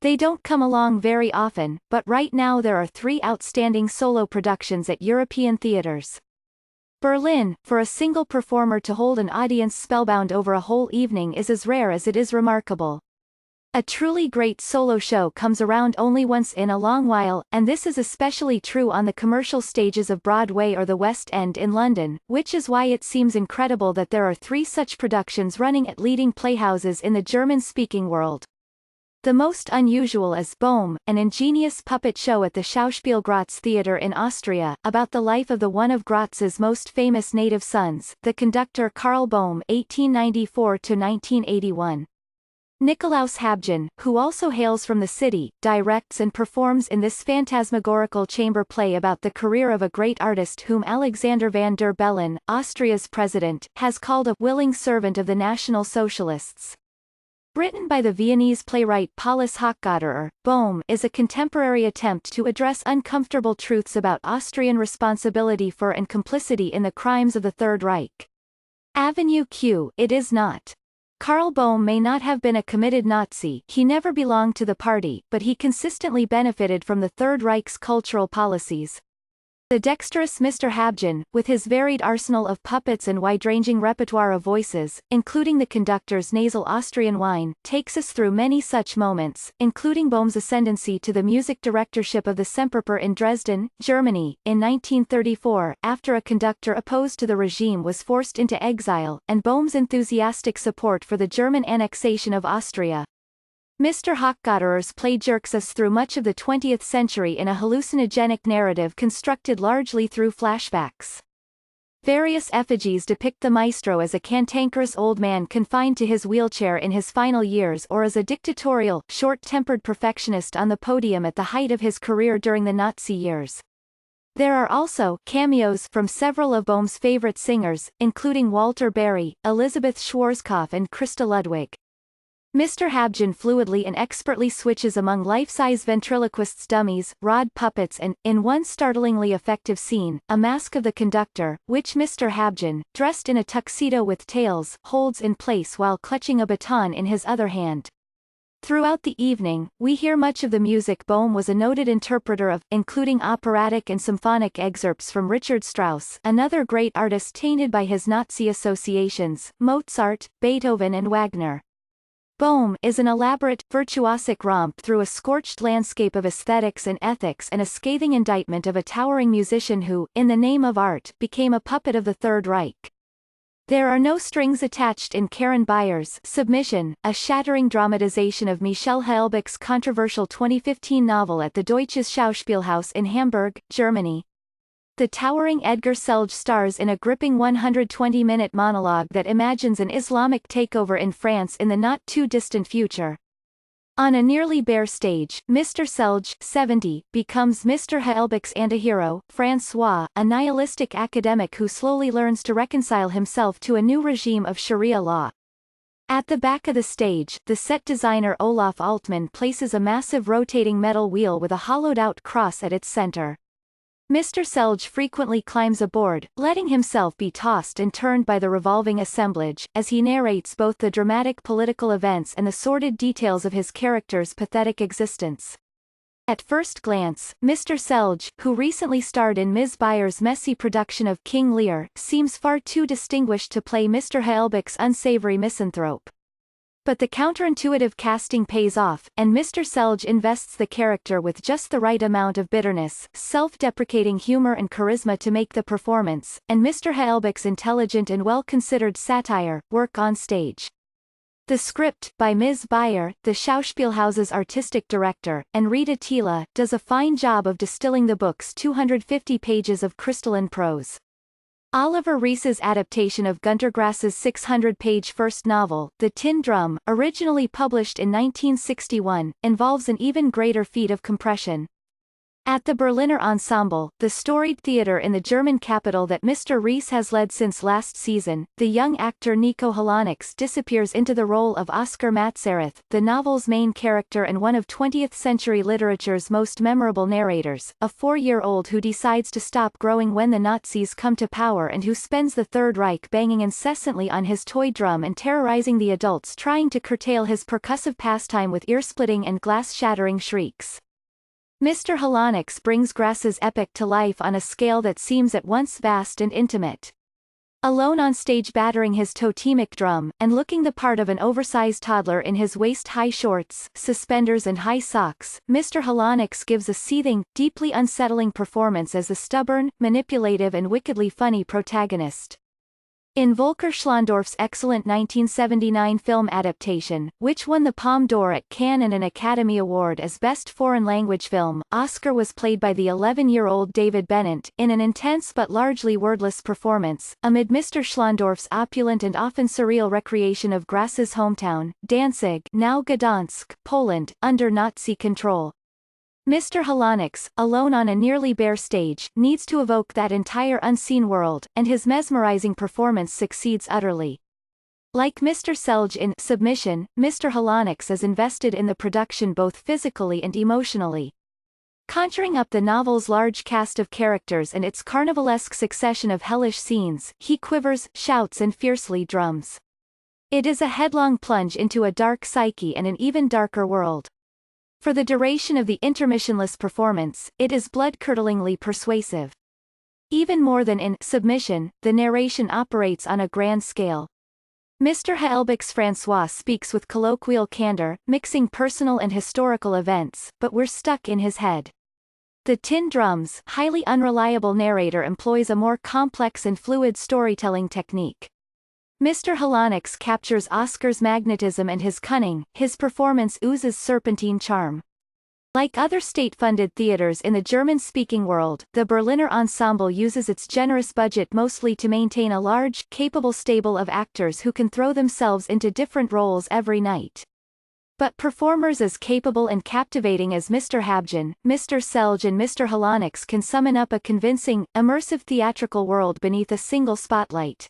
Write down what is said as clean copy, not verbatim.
They don't come along very often, but right now there are 3 outstanding solo productions at European theaters. Berlin, for a single performer to hold an audience spellbound over a whole evening is as rare as it is remarkable. A truly great solo show comes around only once in a long while, and this is especially true on the commercial stages of Broadway or the West End in London, which is why it seems incredible that there are 3 such productions running at leading playhouses in the German-speaking world. The most unusual is Bohm, an ingenious puppet show at the Schauspiel Graz Theatre in Austria, about the life of one of Graz's most famous native sons, the conductor Karl Bohm (1894–1981). Nikolaus Habjan, who also hails from the city, directs and performs in this phantasmagorical chamber play about the career of a great artist whom Alexander van der Bellen, Austria's president, has called a willing servant of the National Socialists. Written by the Viennese playwright Paulus Hochgaderer, Bohm is a contemporary attempt to address uncomfortable truths about Austrian responsibility for and complicity in the crimes of the Third Reich. Avenue Q. It is not. Karl Bohm may not have been a committed Nazi, he never belonged to the party, but he consistently benefited from the Third Reich's cultural policies. The dexterous Mr. Habjan, with his varied arsenal of puppets and wide-ranging repertoire of voices, including the conductor's nasal Austrian whine, takes us through many such moments, including Bohm's ascendancy to the music directorship of the Semperoper in Dresden, Germany, in 1934, after a conductor opposed to the regime was forced into exile, and Bohm's enthusiastic support for the German annexation of Austria. Mr. Hochgaderer's play jerks us through much of the 20th century in a hallucinogenic narrative constructed largely through flashbacks. Various effigies depict the maestro as a cantankerous old man confined to his wheelchair in his final years or as a dictatorial, short-tempered perfectionist on the podium at the height of his career during the Nazi years. There are also cameos from several of Bohm's favorite singers, including Walter Berry, Elizabeth Schwarzkopf and Christa Ludwig. Mr. Habjan fluidly and expertly switches among life-size ventriloquists' dummies, rod puppets and, in one startlingly effective scene, a mask of the conductor, which Mr. Habjan, dressed in a tuxedo with tails, holds in place while clutching a baton in his other hand. Throughout the evening, we hear much of the music Bohm was a noted interpreter of, including operatic and symphonic excerpts from Richard Strauss, another great artist tainted by his Nazi associations, Mozart, Beethoven and Wagner. Bohm is an elaborate, virtuosic romp through a scorched landscape of aesthetics and ethics and a scathing indictment of a towering musician who, in the name of art, became a puppet of the Third Reich. There are no strings attached in Karen Bayer's Submission, a shattering dramatization of Michel Houellebecq's controversial 2015 novel at the Deutsches Schauspielhaus in Hamburg, Germany. The towering Edgar Selge stars in a gripping 120-minute monologue that imagines an Islamic takeover in France in the not-too-distant future. On a nearly bare stage, Mr. Selge, 70, becomes Mr. Houellebecq's antihero, François, a nihilistic academic who slowly learns to reconcile himself to a new regime of Sharia law. At the back of the stage, the set designer Olaf Altmann places a massive rotating metal wheel with a hollowed-out cross at its center. Mr. Selge frequently climbs aboard, letting himself be tossed and turned by the revolving assemblage, as he narrates both the dramatic political events and the sordid details of his character's pathetic existence. At first glance, Mr. Selge, who recently starred in Ms. Bayer's messy production of King Lear, seems far too distinguished to play Mr. Houellebecq's unsavory misanthrope. But the counterintuitive casting pays off, and Mr. Selge invests the character with just the right amount of bitterness, self-deprecating humor and charisma to make the performance, and Mr. Houellebecq's intelligent and well-considered satire, work on stage. The script, by Ms. Bayer, the Schauspielhaus's artistic director, and Rita Tila, does a fine job of distilling the book's 250 pages of crystalline prose. Oliver Rees's adaptation of Gunter Grass's 600-page first novel, The Tin Drum, originally published in 1961, involves an even greater feat of compression. At the Berliner Ensemble, the storied theater in the German capital that Mr. Rees has led since last season, the young actor Nico Halanix disappears into the role of Oscar Matzerath, the novel's main character and one of 20th-century literature's most memorable narrators, a 4-year-old who decides to stop growing when the Nazis come to power and who spends the Third Reich banging incessantly on his toy drum and terrorizing the adults trying to curtail his percussive pastime with ear-splitting and glass-shattering shrieks. Mr. Halanix brings Grass's epic to life on a scale that seems at once vast and intimate. Alone on stage battering his totemic drum, and looking the part of an oversized toddler in his waist-high shorts, suspenders and high socks, Mr. Halanix gives a seething, deeply unsettling performance as a stubborn, manipulative and wickedly funny protagonist. In Volker Schlöndorff's excellent 1979 film adaptation, which won the Palme d'Or at Cannes and an Academy Award as Best Foreign Language Film, Oscar was played by the 11-year-old David Bennett, in an intense but largely wordless performance, amid Mr. Schlöndorff's opulent and often surreal recreation of Grass's hometown, Danzig, now Gdansk, Poland, under Nazi control. Mr. Halanix, alone on a nearly bare stage, needs to evoke that entire unseen world, and his mesmerizing performance succeeds utterly. Like Mr. Selge in Submission, Mr. Halanix is invested in the production both physically and emotionally. Conjuring up the novel's large cast of characters and its carnivalesque succession of hellish scenes, he quivers, shouts and fiercely drums. It is a headlong plunge into a dark psyche and an even darker world. For the duration of the intermissionless performance, it is blood-curdlingly persuasive. Even more than in Submission, the narration operates on a grand scale. Mr. Hellbach's François speaks with colloquial candor, mixing personal and historical events, but we're stuck in his head. The tin drums, highly unreliable narrator employs a more complex and fluid storytelling technique. Mr. Halanix captures Oscar's magnetism and his cunning, his performance oozes serpentine charm. Like other state-funded theaters in the German-speaking world, the Berliner Ensemble uses its generous budget mostly to maintain a large, capable stable of actors who can throw themselves into different roles every night. But performers as capable and captivating as Mr. Habjan, Mr. Selge and Mr. Halanix can summon up a convincing, immersive theatrical world beneath a single spotlight.